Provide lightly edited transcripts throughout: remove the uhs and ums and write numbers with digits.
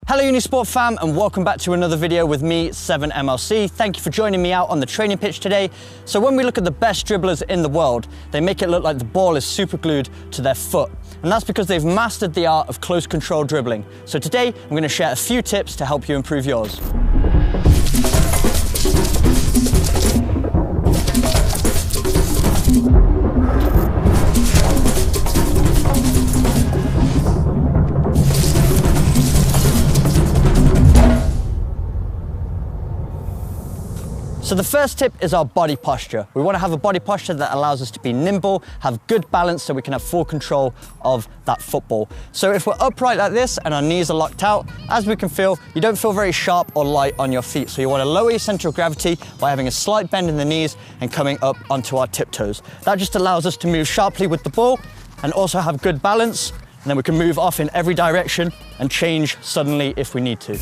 Hello Unisport fam, and welcome back to another video with me, 7MLC. Thank you for joining me out on the training pitch today. So when we look at the best dribblers in the world, they make it look like the ball is super glued to their foot. And that's because they've mastered the art of close control dribbling. So today, I'm going to share a few tips to help you improve yours. So the first tip is our body posture. We want to have a body posture that allows us to be nimble, have good balance so we can have full control of that football. So if we're upright like this and our knees are locked out, as we can feel, you don't feel very sharp or light on your feet. So you want to lower your center of gravity by having a slight bend in the knees and coming up onto our tiptoes. That just allows us to move sharply with the ball and also have good balance. And then we can move off in every direction and change suddenly if we need to.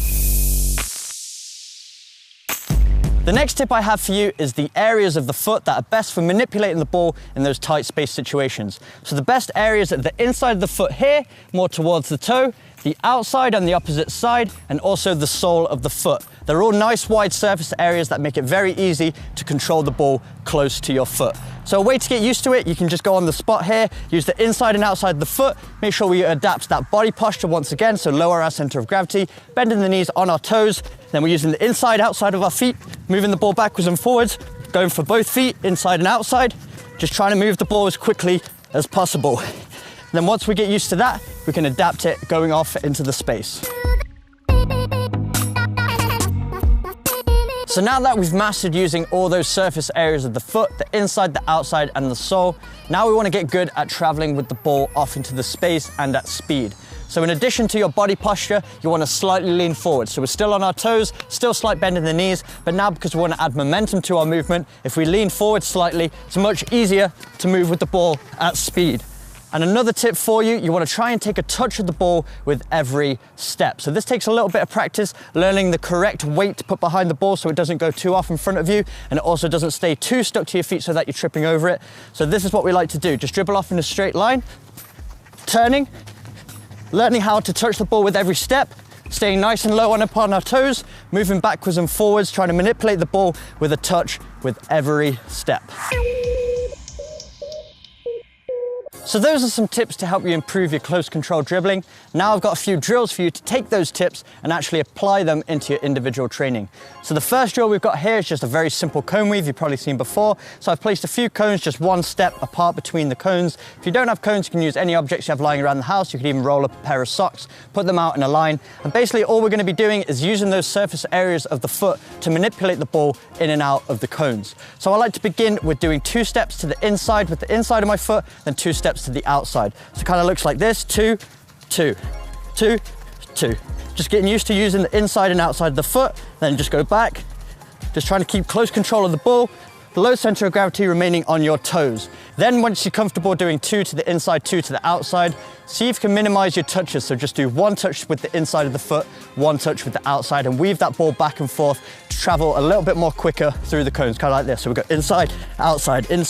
The next tip I have for you is the areas of the foot that are best for manipulating the ball in those tight space situations. So the best areas are the inside of the foot here, more towards the toe, the outside on the opposite side, and also the sole of the foot. They're all nice wide surface areas that make it very easy to control the ball close to your foot. So a way to get used to it, you can just go on the spot here, use the inside and outside of the foot, make sure we adapt that body posture once again, so lower our center of gravity, bending the knees on our toes, then we're using the inside, outside of our feet, moving the ball backwards and forwards, going for both feet, inside and outside, just trying to move the ball as quickly as possible. Then once we get used to that, we can adapt it going off into the space. So now that we've mastered using all those surface areas of the foot, the inside, the outside, and the sole, now we want to get good at traveling with the ball off into the space and at speed. So in addition to your body posture, you want to slightly lean forward. So we're still on our toes, still slight bend in the knees, but now because we want to add momentum to our movement, if we lean forward slightly, it's much easier to move with the ball at speed. And another tip for you, you want to try and take a touch of the ball with every step. So this takes a little bit of practice, learning the correct weight to put behind the ball so it doesn't go too off in front of you, and it also doesn't stay too stuck to your feet so that you're tripping over it. So this is what we like to do. Just dribble off in a straight line, turning, learning how to touch the ball with every step, staying nice and low upon our toes, moving backwards and forwards, trying to manipulate the ball with a touch with every step. So those are some tips to help you improve your close control dribbling. Now I've got a few drills for you to take those tips and actually apply them into your individual training. So the first drill we've got here is just a very simple cone weave you've probably seen before. So I've placed a few cones just one step apart between the cones. If you don't have cones, you can use any objects you have lying around the house. You could even roll up a pair of socks, put them out in a line. And basically all we're going to be doing is using those surface areas of the foot to manipulate the ball in and out of the cones. So I like to begin with doing 2 steps to the inside with the inside of my foot, then 2 steps to the outside. So it kind of looks like this, 2, 2, 2, 2. Just getting used to using the inside and outside of the foot, then just go back, just trying to keep close control of the ball, the low center of gravity remaining on your toes. Then once you're comfortable doing 2 to the inside, 2 to the outside, see if you can minimize your touches. So just do 1 touch with the inside of the foot, 1 touch with the outside, and weave that ball back and forth to travel a little bit more quicker through the cones, kind of like this. So we go inside, outside, and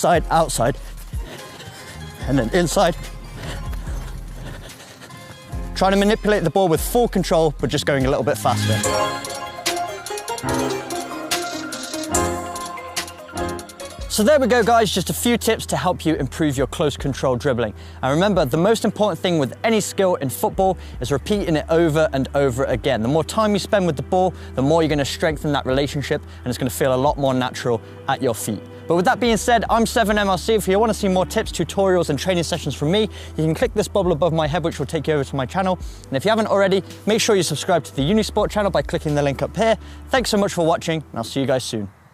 then inside. Trying to manipulate the ball with full control, but just going a little bit faster. So there we go guys, just a few tips to help you improve your close control dribbling. And remember, the most important thing with any skill in football is repeating it over and over again. The more time you spend with the ball, the more you're going to strengthen that relationship, and it's going to feel a lot more natural at your feet. But with that being said, I'm 7MLC. If you want to see more tips, tutorials, and training sessions from me, you can click this bubble above my head, which will take you over to my channel. And if you haven't already, make sure you subscribe to the Unisport channel by clicking the link up here. Thanks so much for watching, and I'll see you guys soon.